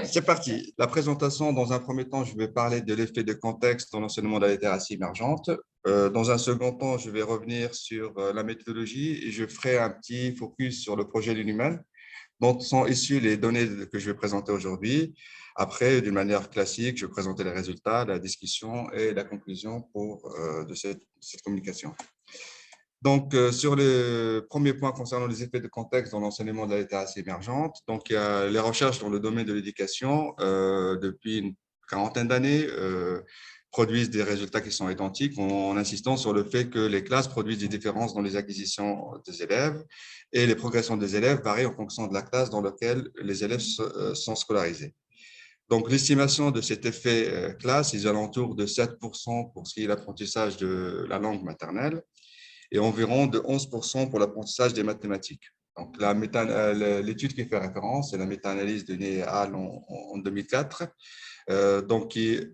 C'est parti. La présentation, dans un premier temps, je vais parler de l'effet de contexte dans l'enseignement de la littératie émergente. Dans un second temps, je vais revenir sur la méthodologie et je ferai un petit focus sur le projet Lunumen, dont sont issues les données que je vais présenter aujourd'hui. Après, d'une manière classique, je vais présenter les résultats, la discussion et la conclusion de cette communication. Donc, sur le premier point concernant les effets de contexte dans l'enseignement de la littératie émergente, donc il y a les recherches dans le domaine de l'éducation depuis une quarantaine d'années produisent des résultats qui sont identiques en insistant sur le fait que les classes produisent des différences dans les acquisitions des élèves et les progressions des élèves varient en fonction de la classe dans laquelle les élèves sont scolarisés. Donc, l'estimation de cet effet classe est alentour de 7% pour ce qui est l'apprentissage de la langue maternelle et environ de 11% pour l'apprentissage des mathématiques. Donc, l'étude qui fait référence, c'est la méta-analyse de Ney et al. En 2004, donc qui est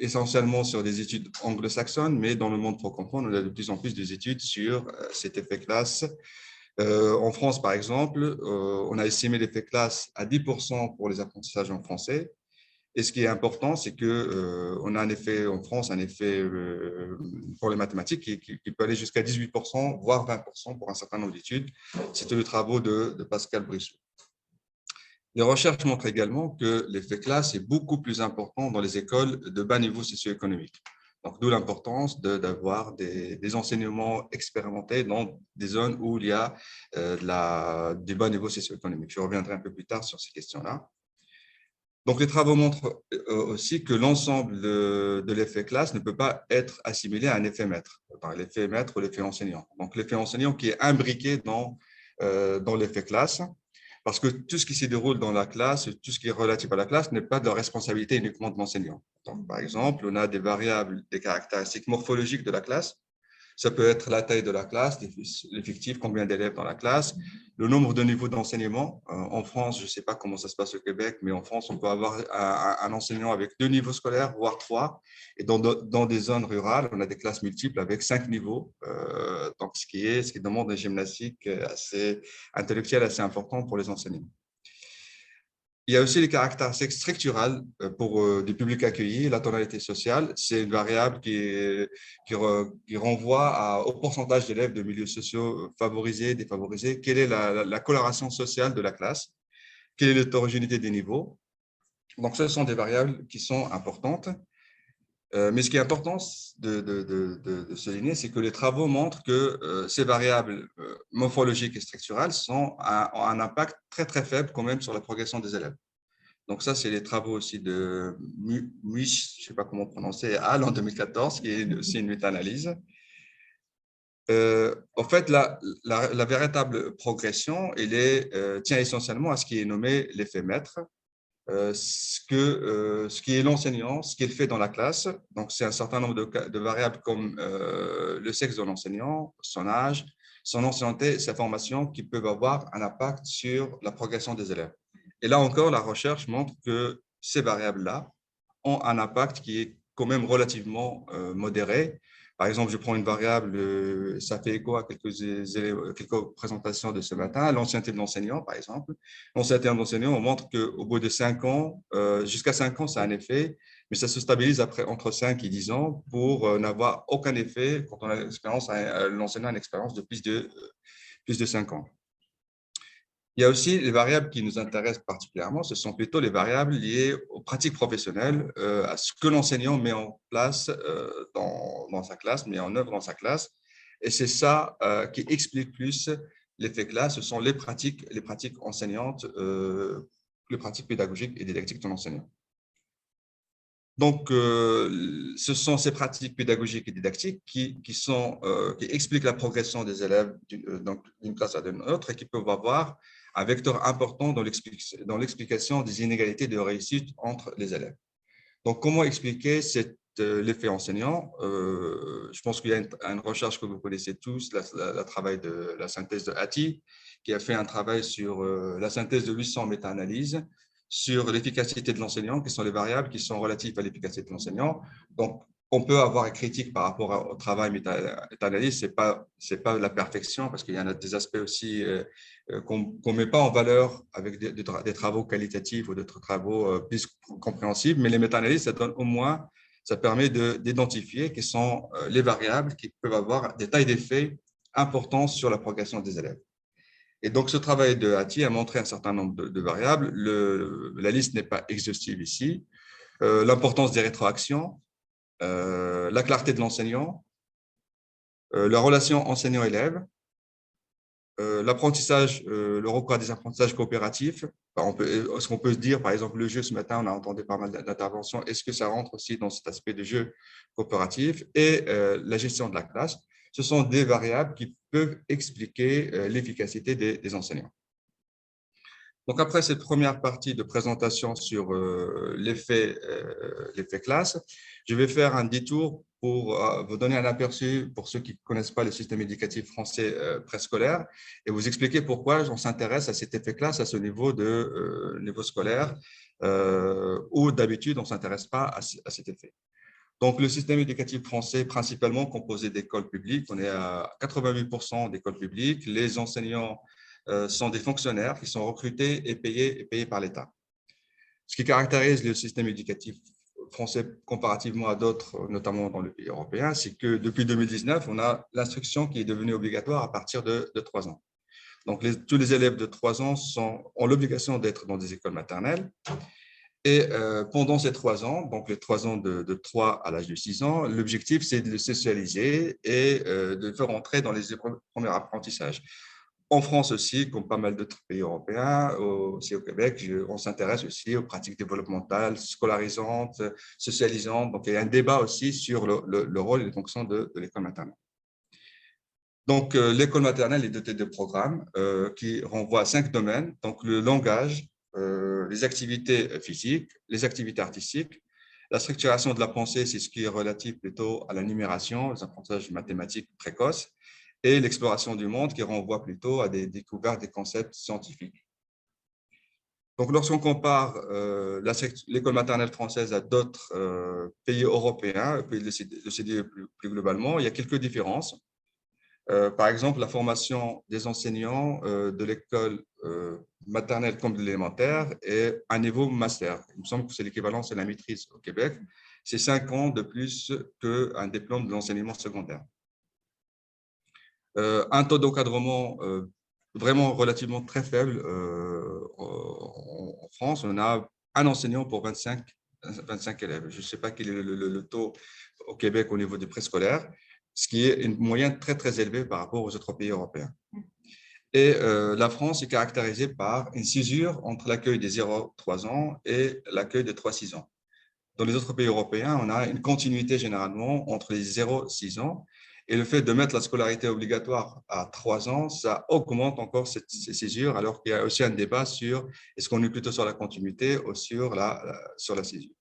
essentiellement sur des études anglo-saxonnes, mais dans le monde francophone, on a de plus en plus d'études sur cet effet classe. En France, par exemple, on a estimé l'effet classe à 10% pour les apprentissages en français. Et ce qui est important, c'est qu'on a un effet en France, un effet pour les mathématiques qui peut aller jusqu'à 18%, voire 20% pour un certain nombre d'études. C'était le travail de Pascal Brissot. Les recherches montrent également que l'effet classe est beaucoup plus important dans les écoles de bas niveau socio-économique. Donc, d'où l'importance d'avoir des enseignements expérimentés dans des zones où il y a des bas niveaux socio-économiques. Je reviendrai un peu plus tard sur ces questions-là. Donc, les travaux montrent aussi que l'ensemble de l'effet classe ne peut pas être assimilé à un effet maître, l'effet maître ou l'effet enseignant. Donc, l'effet enseignant qui est imbriqué dans l'effet classe, parce que tout ce qui se déroule dans la classe, tout ce qui est relatif à la classe n'est pas de la responsabilité uniquement de l'enseignant. Donc, par exemple, on a des variables, des caractéristiques morphologiques de la classe. Ça peut être la taille de la classe, l'effectif, combien d'élèves dans la classe, le nombre de niveaux d'enseignement. En France, je ne sais pas comment ça se passe au Québec, mais en France, on peut avoir un enseignant avec 2 niveaux scolaires, voire 3. Et dans des zones rurales, on a des classes multiples avec 5 niveaux. Donc, ce qui demande une gymnastique assez intellectuelle, assez importante pour les enseignants. Il y a aussi les caractéristiques structurales pour des publics accueillis. La tonalité sociale, c'est une variable qui renvoie au pourcentage d'élèves de milieux sociaux favorisés, défavorisés. Quelle est la coloration sociale de la classe? Quelle est l'hétérogénéité des niveaux? Donc, ce sont des variables qui sont importantes. Mais ce qui est important de souligner, c'est que les travaux montrent que ces variables morphologiques et structurales ont un impact très, très faible quand même sur la progression des élèves. Donc ça, c'est les travaux aussi de Muich, je ne sais pas comment prononcer, Al en 2014, qui est aussi une méta-analyse. En fait, la véritable progression, tient essentiellement à ce qui est nommé l'effet maître, ce qui est l'enseignant, ce qu'il fait dans la classe. Donc, c'est un certain nombre de variables comme le sexe de l'enseignant, son âge, son ancienneté, sa formation, qui peuvent avoir un impact sur la progression des élèves. Et là encore, la recherche montre que ces variables-là ont un impact qui est quand même relativement modéré. Par exemple, je prends une variable, ça fait écho à quelques présentations de ce matin, l'ancienneté de l'enseignant, par exemple. L'ancienneté de l'enseignant, on montre qu'au bout de 5 ans, jusqu'à 5 ans, ça a un effet, mais ça se stabilise après entre 5 et 10 ans pour n'avoir aucun effet quand on a l'expérience, l'enseignant a une expérience de plus de 5 ans. Il y a aussi les variables qui nous intéressent particulièrement, ce sont plutôt les variables liées aux pratiques professionnelles, à ce que l'enseignant met en place dans sa classe, met en œuvre dans sa classe. Et c'est ça qui explique plus l'effet classe, ce sont les pratiques enseignantes, les pratiques pédagogiques et didactiques de l'enseignant. Donc, ce sont ces pratiques pédagogiques et didactiques qui expliquent la progression des élèves d'une classe à une autre et qui peuvent avoir un vecteur important dans l'explication des inégalités de réussite entre les élèves. Donc, comment expliquer l'effet enseignant? Je pense qu'il y a une recherche que vous connaissez tous, la synthèse de Hattie, qui a fait un travail sur la synthèse de 800 méta-analyses sur l'efficacité de l'enseignant, qui sont les variables qui sont relatives à l'efficacité de l'enseignant. Donc, on peut avoir une critique par rapport au travail méta-analyse, ce n'est pas la perfection, parce qu'il y en a des aspects aussi qu'on ne met pas en valeur avec des travaux qualitatifs ou d'autres travaux plus compréhensibles, mais les méta-analyses, ça permet d'identifier quelles sont les variables qui peuvent avoir des tailles d'effet importantes sur la progression des élèves. Et donc, ce travail de Hattie a montré un certain nombre de variables. La liste n'est pas exhaustive ici. L'importance des rétroactions, la clarté de l'enseignant, la relation enseignant-élève, l'apprentissage, le recours à des apprentissages coopératifs. Est-ce qu'on peut se dire, par exemple, le jeu ce matin, on a entendu pas mal d'interventions, est-ce que ça rentre aussi dans cet aspect de jeu coopératif et la gestion de la classe? Ce sont des variables qui peuvent expliquer l'efficacité des enseignants. Donc, après cette première partie de présentation sur l'effet classe, je vais faire un détour pour vous donner un aperçu pour ceux qui ne connaissent pas le système éducatif français préscolaire et vous expliquer pourquoi on s'intéresse à cet effet classe à ce niveau niveau scolaire où d'habitude on ne s'intéresse pas à cet effet. Donc, le système éducatif français est principalement composé d'écoles publiques. On est à 88% d'écoles publiques. Les enseignants sont des fonctionnaires qui sont recrutés et payés par l'État. Ce qui caractérise le système éducatif français comparativement à d'autres, notamment dans le pays européen, c'est que depuis 2019, on a l'instruction qui est devenue obligatoire à partir de 3 ans. Donc, tous les élèves de 3 ans ont l'obligation d'être dans des écoles maternelles. Et pendant ces 3 ans, donc les 3 ans de 3 à l'âge de 6 ans, l'objectif, c'est de le socialiser et de le faire entrer dans les premiers apprentissages. En France aussi, comme pas mal d'autres pays européens, aussi au Québec, on s'intéresse aussi aux pratiques développementales, scolarisantes, socialisantes. Donc, il y a un débat aussi sur le rôle et les fonctions de l'école maternelle. Donc, l'école maternelle est dotée de programmes qui renvoient à 5 domaines. Donc, le langage, les activités physiques, les activités artistiques, la structuration de la pensée, c'est ce qui est relatif plutôt à la numération, les apprentissages mathématiques précoces, et l'exploration du monde qui renvoie plutôt à des découvertes des concepts scientifiques. Donc, lorsqu'on compare l'école maternelle française à d'autres pays européens, pays de l'OCDE plus globalement, il y a quelques différences. Par exemple, la formation des enseignants de l'école maternelle comme de l'élémentaire est un niveau master. Il me semble que c'est l'équivalent, c'est la maîtrise au Québec. C'est 5 ans de plus qu'un diplôme de l'enseignement secondaire. Un taux d'encadrement vraiment relativement très faible en France. On a un enseignant pour 25 élèves. Je ne sais pas quel est le taux au Québec au niveau du préscolaire, ce qui est une moyenne très, très élevée par rapport aux autres pays européens. Et la France est caractérisée par une césure entre l'accueil des 0-3 ans et l'accueil des 3-6 ans. Dans les autres pays européens, on a une continuité généralement entre les 0-6 ans. Et le fait de mettre la scolarité obligatoire à 3 ans, ça augmente encore ces césures, alors qu'il y a aussi un débat sur est-ce qu'on est plutôt sur la continuité ou sur la césure.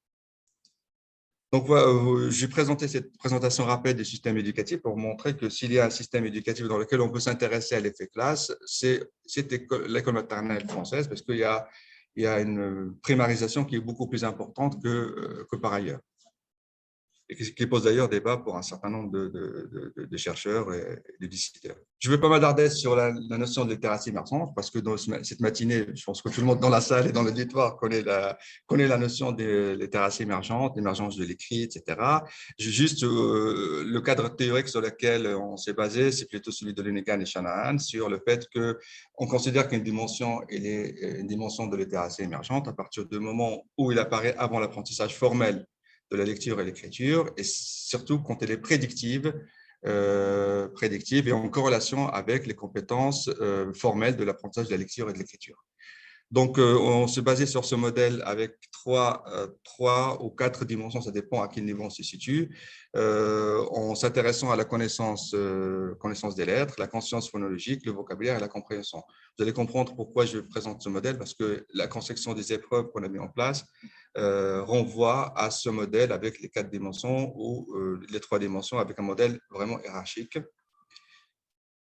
Donc, voilà, j'ai présenté cette présentation rapide du système éducatif pour montrer que s'il y a un système éducatif dans lequel on peut s'intéresser à l'effet classe, c'est l'école maternelle française, parce qu'il y a une primarisation qui est beaucoup plus importante que par ailleurs. Et qui pose d'ailleurs débat pour un certain nombre de chercheurs et de décideurs. Je ne vais pas m'attarder sur la notion de littératie émergente parce que dans cette matinée, je pense que tout le monde dans la salle et dans l'auditoire connaît la notion de littératie émergente, l'émergence de l'écrit, etc. Juste le cadre théorique sur lequel on s'est basé, c'est plutôt celui de Linehan et Shanahan sur le fait qu'on considère qu'une dimension est une dimension de littératie émergente à partir du moment où il apparaît avant l'apprentissage formel de la lecture et l'écriture, et surtout quand elle est prédictive et en corrélation avec les compétences formelles de l'apprentissage de la lecture et de l'écriture. Donc, on se basait sur ce modèle avec 3 ou 4 dimensions, ça dépend à quel niveau on se situe, en s'intéressant à la connaissance des lettres, la conscience phonologique, le vocabulaire et la compréhension. Vous allez comprendre pourquoi je présente ce modèle, parce que la conception des épreuves qu'on a mis en place renvoie à ce modèle avec les 4 dimensions ou les 3 dimensions avec un modèle vraiment hiérarchique.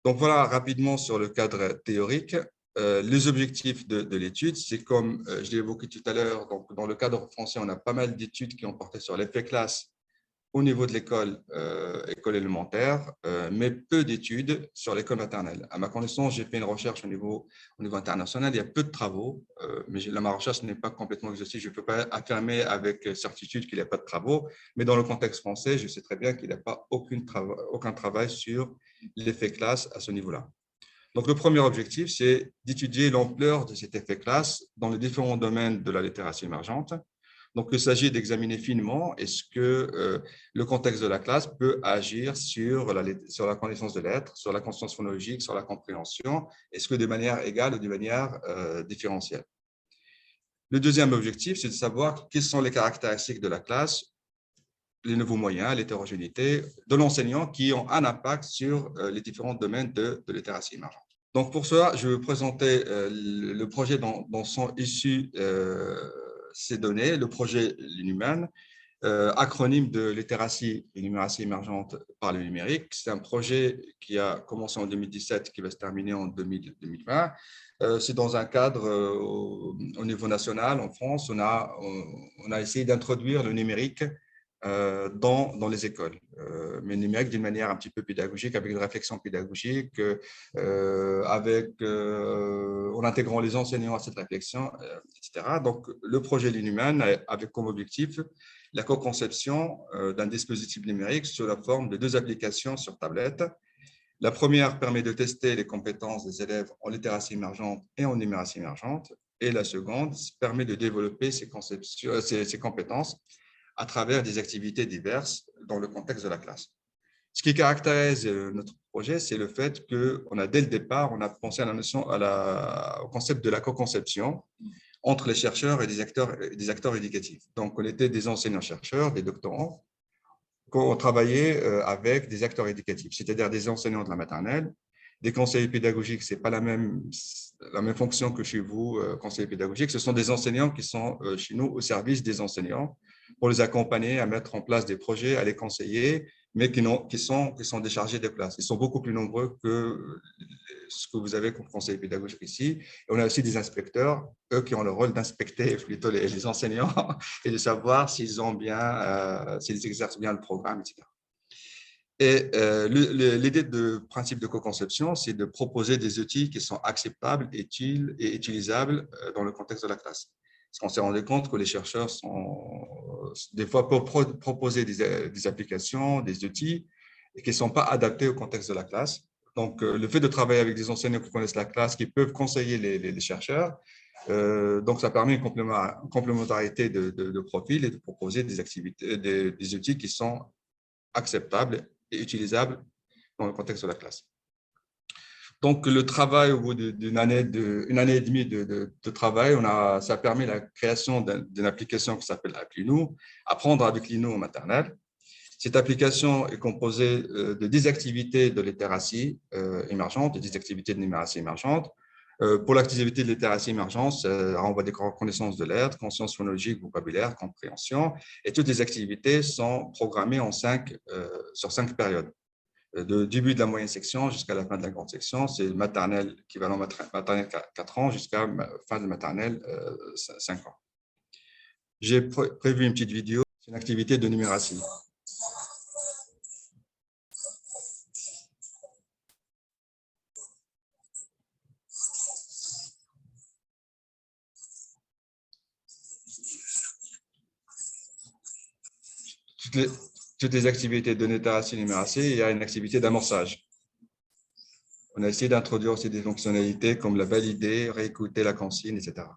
Donc, voilà rapidement sur le cadre théorique. Les objectifs de l'étude, c'est comme je l'ai évoqué tout à l'heure, donc dans le cadre français, on a pas mal d'études qui ont porté sur l'effet classe au niveau de l'école école élémentaire, mais peu d'études sur l'école maternelle. À ma connaissance, j'ai fait une recherche au niveau international. Il y a peu de travaux, mais ma recherche n'est pas complètement exhaustive. Je ne peux pas affirmer avec certitude qu'il n'y a pas de travaux, mais dans le contexte français, je sais très bien qu'il n'y a pas aucun travail sur l'effet classe à ce niveau-là. Donc, le premier objectif, c'est d'étudier l'ampleur de cet effet classe dans les différents domaines de la littératie émergente. Donc, il s'agit d'examiner finement est-ce que le contexte de la classe peut agir sur la connaissance de l'être, sur la conscience phonologique, sur la compréhension, est-ce que de manière égale ou de manière différentielle. Le deuxième objectif, c'est de savoir quelles sont les caractéristiques de la classe, les nouveaux moyens, l'hétérogénéité de l'enseignant qui ont un impact sur les différents domaines de littératie émergente. Donc, pour cela, je vais vous présenter le projet dont sont issues ces données, le projet Linumen, acronyme de littératie et numératie émergente par le numérique. C'est un projet qui a commencé en 2017 qui va se terminer en 2020. C'est dans un cadre au niveau national, en France, on a essayé d'introduire le numérique dans les écoles, mais numérique d'une manière un petit peu pédagogique, avec une réflexion pédagogique, en intégrant les enseignants à cette réflexion, etc. Donc, le projet Linumen avait comme objectif la co-conception d'un dispositif numérique sous la forme de 2 applications sur tablette. La première permet de tester les compétences des élèves en littératie émergente et en numératie émergente, et la seconde permet de développer ces compétences à travers des activités diverses dans le contexte de la classe. Ce qui caractérise notre projet, c'est le fait qu'on a, dès le départ, on a pensé à la notion, au concept de la co-conception entre les chercheurs et des acteurs éducatifs. Donc, on était des enseignants-chercheurs, des doctorants, qu'on travaillait avec des acteurs éducatifs, c'est-à-dire des enseignants de la maternelle, des conseillers pédagogiques. Ce n'est pas la même fonction que chez vous, conseillers pédagogiques. Ce sont des enseignants qui sont chez nous au service des enseignants pour les accompagner à mettre en place des projets, à les conseiller, mais qui sont déchargés de place. Ils sont beaucoup plus nombreux que ce que vous avez comme conseiller pédagogique ici. Et on a aussi des inspecteurs, eux qui ont le rôle d'inspecter plutôt les enseignants et de savoir s'ils exercent bien le programme, etc. Et l'idée de principe de co-conception, c'est de proposer des outils qui sont acceptables, utiles et utilisables dans le contexte de la classe. Parce qu'on s'est rendu compte que les chercheurs des fois peuvent proposer des applications, des outils qui ne sont pas adaptés au contexte de la classe. Donc, le fait de travailler avec des enseignants qui connaissent la classe, qui peuvent conseiller les chercheurs, donc ça permet une complémentarité de profil et de proposer des activités, des outils qui sont acceptables et utilisable dans le contexte de la classe. Donc, le travail, au bout d'une année, une année et demie de travail, ça a permis la création d'une application qui s'appelle Appli-nous, Apprendre avec l'INO en maternelle. Cette application est composée de 10 activités de littératie émergente et 10 activités de numératie émergente. Pour l'activité de littératie émergente, ça renvoie des connaissances de l'être, conscience phonologique, vocabulaire, compréhension, et toutes les activités sont programmées sur 5 périodes. Du début de la moyenne section jusqu'à la fin de la grande section, c'est maternelle, équivalent maternelle 4 ans jusqu'à fin de maternelle 5 ans. J'ai prévu une petite vidéo, c'est une activité de numératie. Toutes les activités de littératie et numératie, il y a une activité d'amorçage. On a essayé d'introduire aussi des fonctionnalités comme la valider, réécouter la consigne, etc.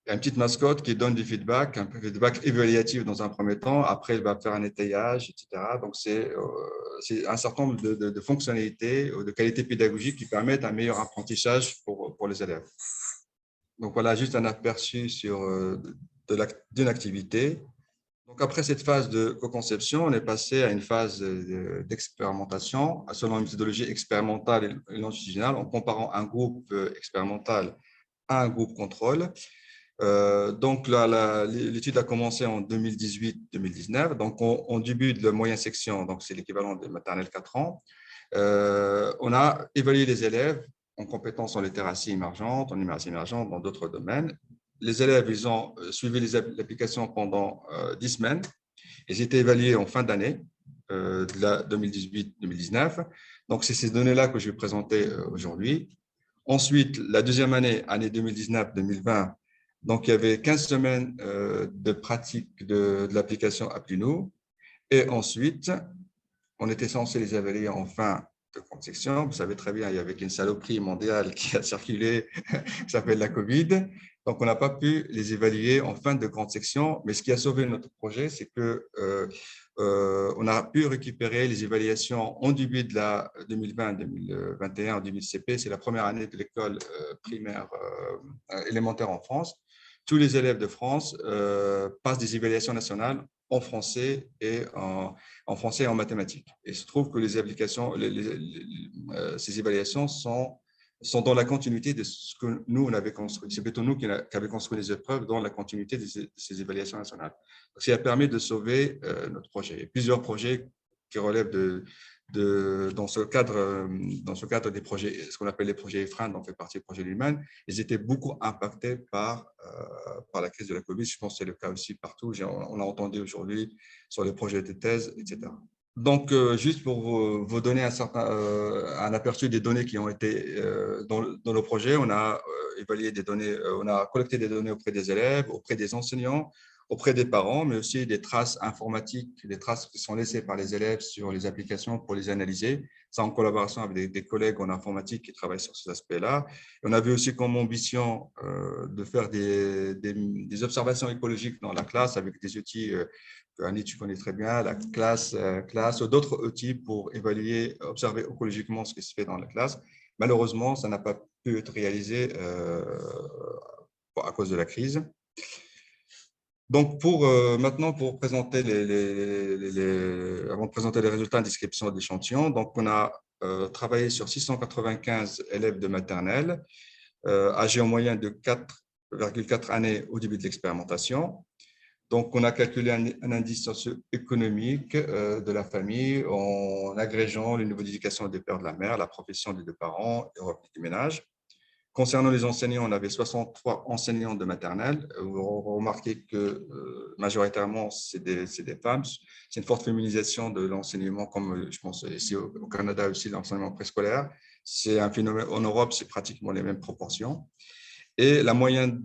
Il y a une petite mascotte qui donne du feedback, un feedback évaluatif dans un premier temps. Après, elle va faire un étayage, etc. Donc, c'est un certain nombre de fonctionnalités ou de qualités pédagogiques qui permettent un meilleur apprentissage pour les élèves. Donc, voilà juste un aperçu d'une activité. Donc, après cette phase de co-conception, on est passé à une phase d'expérimentation selon une méthodologie expérimentale et longitudinale en comparant un groupe expérimental à un groupe contrôle. Donc, l'étude a commencé en 2018-2019. Donc, en début de la moyenne section, donc c'est l'équivalent de maternelle 4 ans, on a évalué les élèves en compétences en littératie émergente, en numératie émergente, dans d'autres domaines. Les élèves, ils ont suivi l'application pendant 10 semaines. Ils étaient évalués en fin d'année de la 2018-2019. Donc, c'est ces données-là que je vais présenter aujourd'hui. Ensuite, la deuxième année, année 2019-2020, donc il y avait 15 semaines de pratique de l'application Appli-nous. Et ensuite, on était censé les évaluer en fin de grande section. Vous savez très bien, il y avait une saloperie mondiale qui a circulé, qui s'appelle la Covid. Donc, on n'a pas pu les évaluer en fin de grande section. Mais ce qui a sauvé notre projet, c'est que on a pu récupérer les évaluations en début de la 2020-2021 en début de CP. C'est la première année de l'école primaire élémentaire en France. Tous les élèves de France passent des évaluations nationales en français et en français et en mathématiques. Et il se trouve que les applications, ces évaluations sont dans la continuité de ce que nous, on avait construit. C'est plutôt nous qui avons construit les épreuves dans la continuité de ces évaluations nationales. Donc, ça a permis de sauver notre projet. Il y a plusieurs projets qui relèvent dans ce cadre des projets, ce qu'on appelle les projets EFRIN, dont fait partie du projet Lumen, ils étaient beaucoup impactés par la crise de la Covid. Je pense que c'est le cas aussi partout. On a entendu aujourd'hui sur les projets de thèse, etc. Donc, juste pour vous donner un aperçu des données qui ont été dans le projet, on a évalué des données, on a collecté des données auprès des élèves, auprès des enseignants, auprès des parents, mais aussi des traces informatiques, des traces qui sont laissées par les élèves sur les applications pour les analyser, ça en collaboration avec des collègues en informatique qui travaillent sur ces aspects-là. On avait aussi comme ambition de faire des observations écologiques dans la classe avec des outils Annie, tu connais très bien, la classe ou d'autres outils pour évaluer, observer écologiquement ce qui se fait dans la classe. Malheureusement, ça n'a pas pu être réalisé à cause de la crise. Donc, maintenant, pour présenter avant de présenter les résultats d'inscription d'échantillons, donc on a travaillé sur 695 élèves de maternelle, âgés en moyenne de 4,4 années au début de l'expérimentation. Donc, on a calculé un indice socio-économique de la famille en agrégeant le niveau d'éducation des pères de la mère, la profession des deux parents et revenu du ménage. Concernant les enseignants, on avait 63 enseignants de maternelle. Vous remarquez que majoritairement, c'est des femmes. C'est une forte féminisation de l'enseignement, comme je pense ici au Canada aussi, l'enseignement préscolaire. C'est un phénomène, en Europe, c'est pratiquement les mêmes proportions. Et la moyenne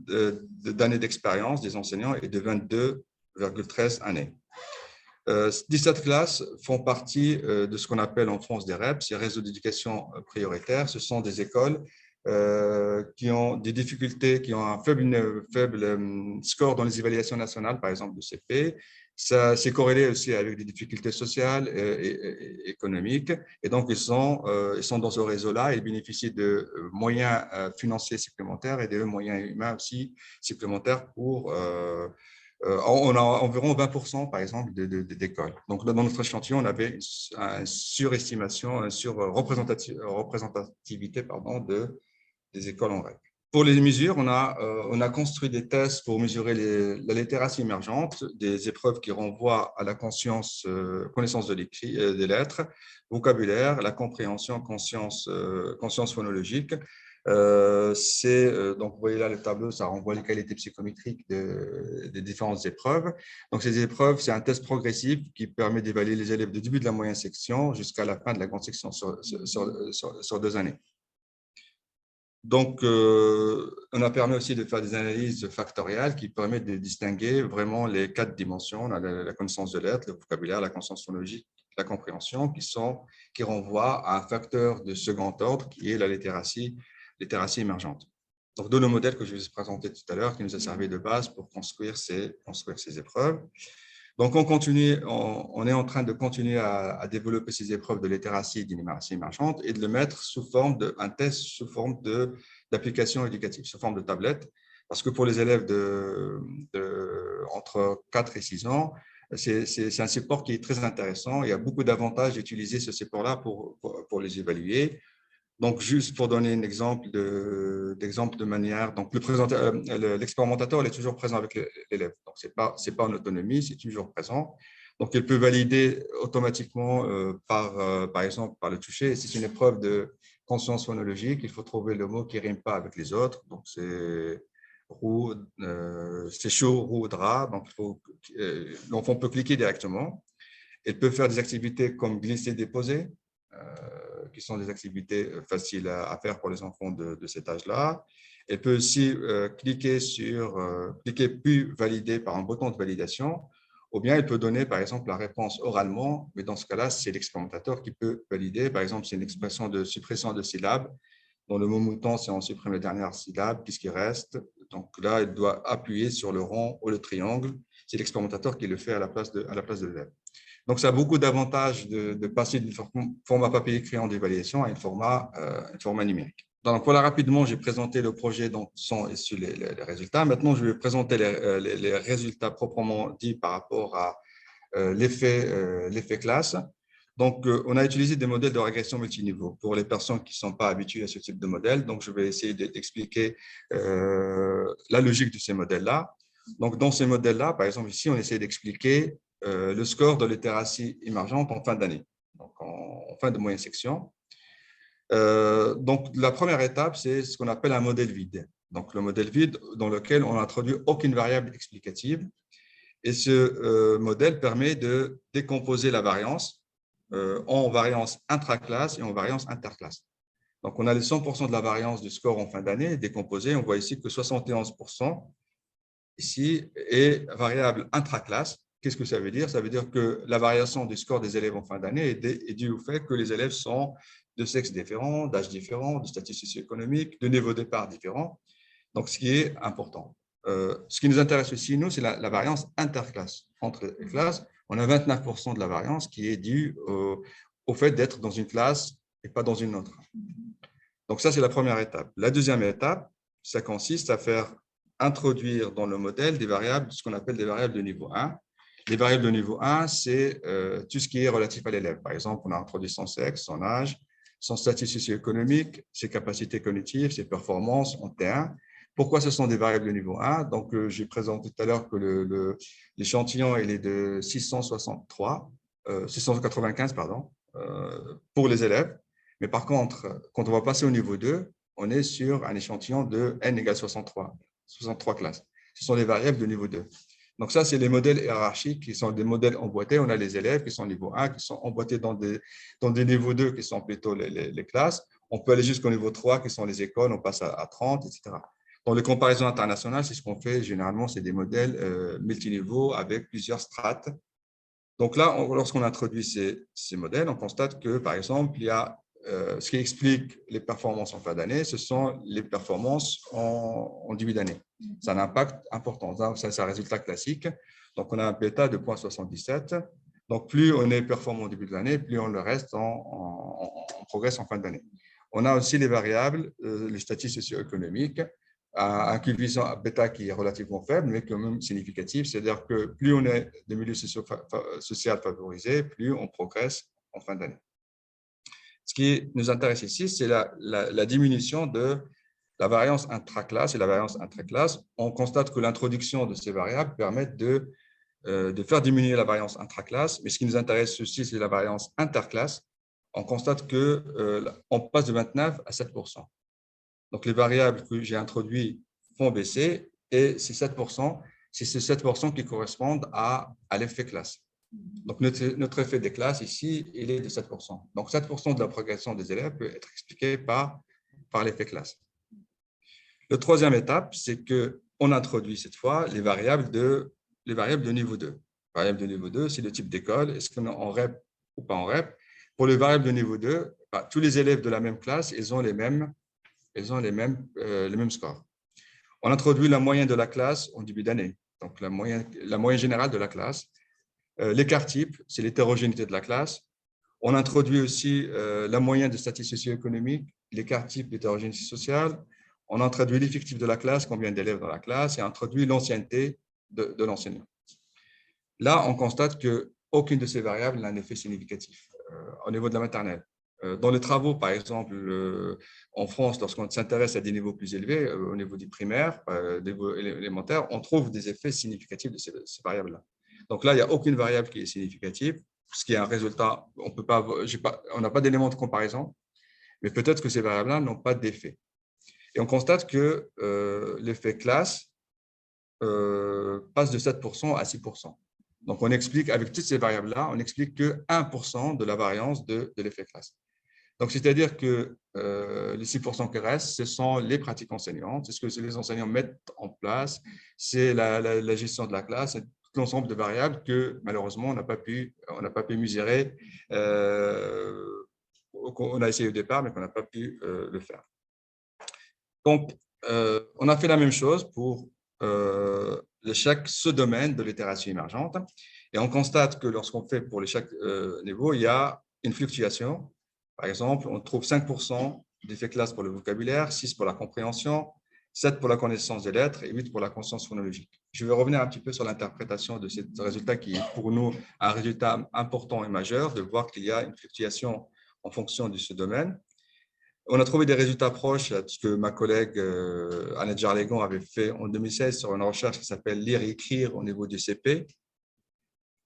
d'années d'expérience des enseignants est de 22,13 années. 17 classes font partie de ce qu'on appelle en France des REP, ces réseaux d'éducation prioritaire. Ce sont des écoles qui ont des difficultés, qui ont un faible score dans les évaluations nationales, par exemple de CP. Ça, c'est corrélé aussi avec des difficultés sociales et économiques. Et donc, ils sont dans ce réseau-là et ils bénéficient de moyens financiers supplémentaires et de moyens humains aussi supplémentaires pour… on a environ 20%, par exemple, d'écoles. Donc, dans notre échantillon, on avait une surestimation, une surreprésentativité des écoles en REP. Pour les mesures, on a construit des tests pour mesurer la littératie émergente, des épreuves qui renvoient à la connaissance de l'écrit, des lettres, vocabulaire, la compréhension, conscience phonologique. Donc, vous voyez là le tableau, ça renvoie les qualités psychométriques des différentes épreuves. Donc, ces épreuves, c'est un test progressif qui permet d'évaluer les élèves du début de la moyenne section jusqu'à la fin de la grande section sur 2 années. Donc, on a permis aussi de faire des analyses factorielles qui permettent de distinguer vraiment les 4 dimensions, la connaissance de l'être, le vocabulaire, la conscience phonologique, la compréhension, qui renvoient à un facteur de second ordre qui est la littératie émergente. Donc, de nos modèles que je vous ai présentés tout à l'heure, qui nous a servi de base pour construire ces épreuves. Donc, on est en train de continuer à développer ces épreuves de littératie et d'inumératie émergente et de le mettre sous forme un test sous forme d'application éducative, sous forme de tablette. Parce que pour les élèves entre 4 et 6 ans, c'est un support qui est très intéressant. Il y a beaucoup d'avantages d'utiliser ce support-là pour les évaluer. Donc, juste pour donner un exemple de manière, donc l'expérimentateur il est toujours présent avec l'élève. Donc, c'est pas en autonomie, c'est toujours présent. Donc, il peut valider automatiquement par exemple par le toucher. Et c'est une épreuve de conscience phonologique. Il faut trouver le mot qui ne rime pas avec les autres. Donc, roue, c'est chaud, roue, drap. Donc, l'enfant peut cliquer directement. Il peut faire des activités comme glisser, déposer, qui sont des activités faciles à faire pour les enfants de cet âge-là. Elle peut aussi cliquer puis valider par un bouton de validation, ou bien il peut donner par exemple la réponse oralement, mais dans ce cas-là, c'est l'expérimentateur qui peut valider. Par exemple, c'est une expression de suppression de syllabes. Dans le mot mouton, si on supprime la dernière syllabe, qu'est-ce qui reste? Donc là, il doit appuyer sur le rond ou le triangle. C'est l'expérimentateur qui le fait à la place de l'élève. Donc, ça a beaucoup d'avantages de passer du format papier crayon d'évaluation à un format numérique. Donc, voilà, rapidement, j'ai présenté le projet dont sont issus les résultats. Maintenant, je vais présenter les résultats proprement dits par rapport à l'effet classe. Donc, on a utilisé des modèles de régression multiniveau pour les personnes qui ne sont pas habituées à ce type de modèle. Donc, je vais essayer d'expliquer la logique de ces modèles-là. Donc, dans ces modèles-là, par exemple, ici, on essaie d'expliquer le score de littératie émergente en fin d'année, donc en fin de moyenne section. Donc, la première étape, c'est ce qu'on appelle un modèle vide. Donc, le modèle vide dans lequel on n'introduit aucune variable explicative. Et ce modèle permet de décomposer la variance en variance intraclasse et en variance interclasse. Donc, on a les 100% de la variance du score en fin d'année décomposée. On voit ici que 71% ici est variable intraclasse. Qu'est-ce que ça veut dire? Ça veut dire que la variation du score des élèves en fin d'année est due au fait que les élèves sont de sexe différent, d'âge différent, de statut socio-économique, de niveau de départ différent. Donc, ce qui est important. Ce qui nous intéresse aussi, nous, c'est la variance interclasse. Entre les classes, on a 29% de la variance qui est due au fait d'être dans une classe et pas dans une autre. Donc, ça, c'est la première étape. La deuxième étape, ça consiste à faire introduire dans le modèle des variables, ce qu'on appelle des variables de niveau 1. Les variables de niveau 1, c'est tout ce qui est relatif à l'élève. Par exemple, on a introduit son sexe, son âge, son statut socio-économique, ses capacités cognitives, ses performances en T1. Pourquoi ce sont des variables de niveau 1? Donc, j'ai présenté tout à l'heure que l'échantillon il est de 695 pour les élèves. Mais par contre, quand on va passer au niveau 2, on est sur un échantillon de n égale 63 classes. Ce sont les variables de niveau 2. Donc, ça, c'est les modèles hiérarchiques qui sont des modèles emboîtés. On a les élèves qui sont niveau 1, qui sont emboîtés dans des niveaux 2, qui sont plutôt les classes. On peut aller jusqu'au niveau 3, qui sont les écoles. On passe à 30, etc. Dans les comparaisons internationales, c'est ce qu'on fait généralement, c'est des modèles multiniveaux avec plusieurs strates. Donc là, lorsqu'on introduit ces modèles, on constate que, par exemple, il y a ce qui explique les performances en fin d'année, ce sont les performances en début d'année. Ça a un impact important. Ça, c'est un résultat classique. Donc, on a un bêta de 0,77. Donc, plus on est performant au début de l'année, plus on le reste en progresse en fin d'année. On a aussi les variables, le statut socio-économique, un coefficient bêta qui est relativement faible, mais quand même significatif. C'est-à-dire que plus on est de milieu social favorisé, plus on progresse en fin d'année. Ce qui nous intéresse ici, c'est la diminution de la variance intraclasse et la variance intraclasse. On constate que l'introduction de ces variables permet de faire diminuer la variance intraclasse, mais ce qui nous intéresse aussi, c'est la variance interclasse. On constate qu'on passe de 29 à 7%. Donc, les variables que j'ai introduites font baisser et c'est ces 7% qui correspondent à l'effet classe. Donc, notre effet des classes ici, il est de 7%. Donc, 7% de la progression des élèves peut être expliqué par l'effet classe. La troisième étape, c'est qu'on introduit cette fois les variables de niveau 2. Les variables de niveau 2, c'est le type d'école. Est-ce qu'on est en REP ou pas en REP? Pour les variables de niveau 2, tous les élèves de la même classe, ils ont les mêmes scores. On introduit la moyenne de la classe en début d'année, donc la moyenne générale de la classe. L'écart type, c'est l'hétérogénéité de la classe. On introduit aussi la moyenne de statut socio-économique, l'écart type, l'hétérogénéité sociale. On introduit l'effectif de la classe, combien d'élèves dans la classe, et on introduit l'ancienneté de l'enseignant. Là, on constate qu'aucune de ces variables n'a un effet significatif au niveau de la maternelle. Dans les travaux, par exemple, en France, lorsqu'on s'intéresse à des niveaux plus élevés, au niveau du primaire, des niveaux élémentaires, on trouve des effets significatifs de ces variables-là. Donc là, il n'y a aucune variable qui est significative, ce qui est un résultat. On n'a pas d'éléments de comparaison, mais peut-être que ces variables-là n'ont pas d'effet. Et on constate que l'effet classe passe de 7% à 6%. Donc, on explique, avec toutes ces variables-là, on n'explique que 1% de la variance de l'effet classe. Donc, c'est-à-dire que les 6% qui restent, ce sont les pratiques enseignantes, c'est ce que les enseignants mettent en place, c'est la gestion de la classe, c'est tout l'ensemble de variables que, malheureusement, on n'a pas pu mesurer, qu'on a essayé au départ, mais qu'on n'a pas pu le faire. Donc, on a fait la même chose pour chaque sous-domaine de littératie émergente. Et on constate que lorsqu'on fait pour chaque niveau, il y a une fluctuation. Par exemple, on trouve 5% d'effet classe pour le vocabulaire, 6 pour la compréhension, 7 pour la connaissance des lettres et 8 pour la conscience phonologique. Je vais revenir un petit peu sur l'interprétation de ce résultat qui est pour nous un résultat important et majeur, de voir qu'il y a une fluctuation en fonction de ce domaine. On a trouvé des résultats proches, ce que ma collègue Annette Jarlegon avait fait en 2016 sur une recherche qui s'appelle « Lire et écrire au niveau du CP ».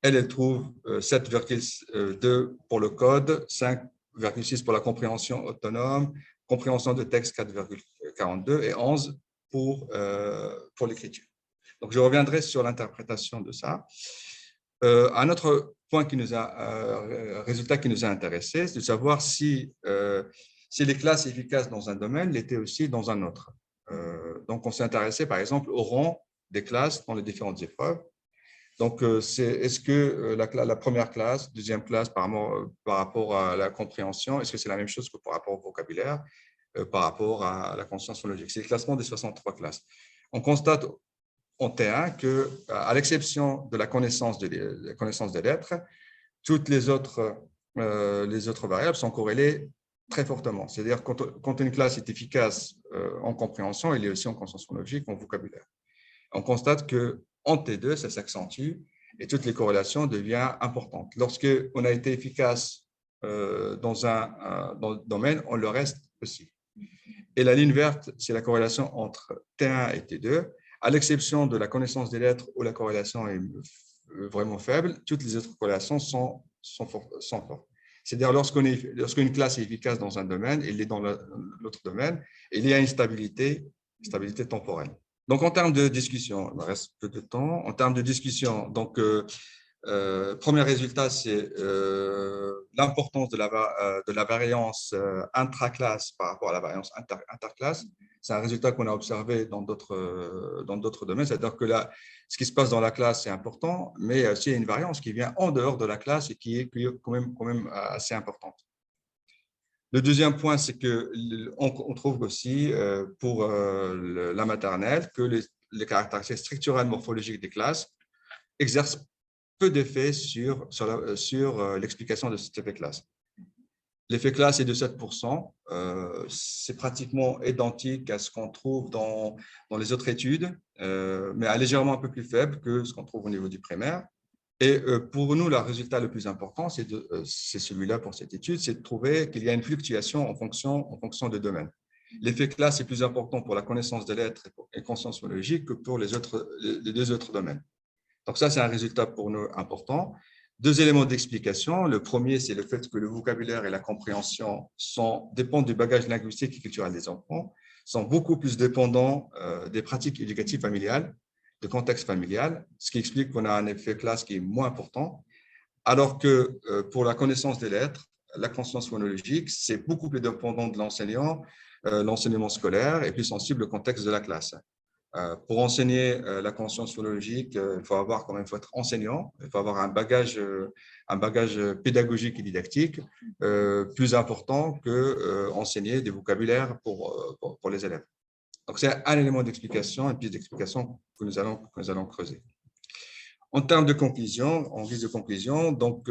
Elle trouve 7,2 pour le code, 5,6 pour la compréhension autonome, compréhension de texte 4,42 et 11 pour l'écriture. Donc, je reviendrai sur l'interprétation de ça. Un autre point résultat qui nous a intéressé, c'est de savoir si les classes efficaces dans un domaine l'étaient aussi dans un autre. Donc, on s'est intéressé, par exemple, au rang des classes dans les différentes épreuves. Donc, est-ce que la première classe, deuxième classe par rapport à la compréhension, est-ce que c'est la même chose que par rapport au vocabulaire, par rapport à la conscience phonologique? C'est le classement des 63 classes. On constate en T1 qu'à l'exception de la connaissance des lettres, toutes les autres variables sont corrélées très fortement. C'est-à-dire quand une classe est efficace en compréhension, elle est aussi en conscience phonologique, en vocabulaire. On constate qu'en T2, ça s'accentue et toutes les corrélations deviennent importantes. Lorsqu'on a été efficace dans le domaine, on le reste aussi. Et la ligne verte, c'est la corrélation entre T1 et T2. À l'exception de la connaissance des lettres où la corrélation est vraiment faible, toutes les autres corrélations sont fortes. C'est-à-dire lorsqu'une classe est efficace dans un domaine, elle est dans l'autre domaine, il y a une stabilité temporelle. Donc, en termes de discussion, il me reste peu de temps. En termes de discussion, donc, premier résultat, c'est l'importance de la variance intraclasse par rapport à la variance interclasse. C'est un résultat qu'on a observé dans d'autres domaines, c'est-à-dire que ce qui se passe dans la classe, c'est important, mais aussi il y a une variance qui vient en dehors de la classe et qui est quand même assez importante. Le deuxième point, c'est qu'on trouve aussi pour la maternelle que les caractéristiques structurelles morphologiques des classes exercent peu d'effet sur l'explication de cet effet classe. L'effet classe est de 7%. C'est pratiquement identique à ce qu'on trouve dans les autres études, mais légèrement un peu plus faible que ce qu'on trouve au niveau du primaire. Et pour nous, le résultat le plus important, c'est celui-là pour cette étude, c'est de trouver qu'il y a une fluctuation en fonction des domaines. L'effet classe est plus important pour la connaissance des lettres et conscience phonologique que pour les deux autres domaines. Donc ça, c'est un résultat pour nous important. Deux éléments d'explication. Le premier, c'est le fait que le vocabulaire et la compréhension dépendent du bagage linguistique et culturel des enfants, sont beaucoup plus dépendants des pratiques éducatives familiales, de contexte familial, ce qui explique qu'on a un effet classe qui est moins important, alors que pour la connaissance des lettres, la conscience phonologique, c'est beaucoup plus dépendant de l'enseignant, l'enseignement scolaire est plus sensible au contexte de la classe. Pour enseigner la conscience phonologique, il faut être enseignant, il faut avoir un bagage pédagogique et didactique plus important que enseigner des vocabulaires pour les élèves. Donc, c'est un élément d'explication, une piste d'explication que nous allons creuser. En termes de conclusion, en guise de conclusion, donc,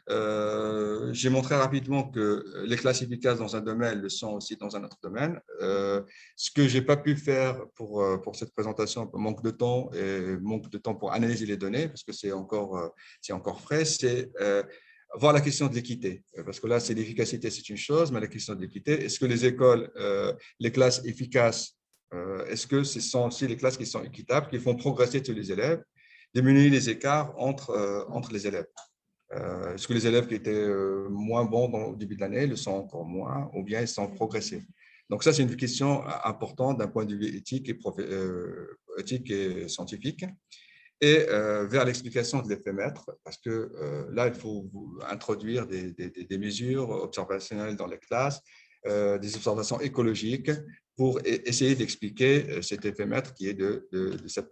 j'ai montré rapidement que les classes efficaces dans un domaine le sont aussi dans un autre domaine. Ce que je n'ai pas pu faire pour cette présentation, manque de temps pour analyser les données, parce que c'est encore frais, c'est voir la question de l'équité. Parce que là, c'est l'efficacité, c'est une chose, mais la question de l'équité, est-ce que les écoles, les classes efficaces, est-ce que ce sont aussi les classes qui sont équitables, qui font progresser tous les élèves, diminuer les écarts entre les élèves? Est-ce que les élèves qui étaient moins bons au début de l'année le sont encore moins, ou bien ils sont progressés? Donc, ça, c'est une question importante d'un point de vue éthique éthique et scientifique. Et vers l'explication de l'effet-maître, parce que là, il faut introduire des mesures observationnelles dans les classes, des observations écologiques pour essayer d'expliquer cet effet-maître qui est de 7%.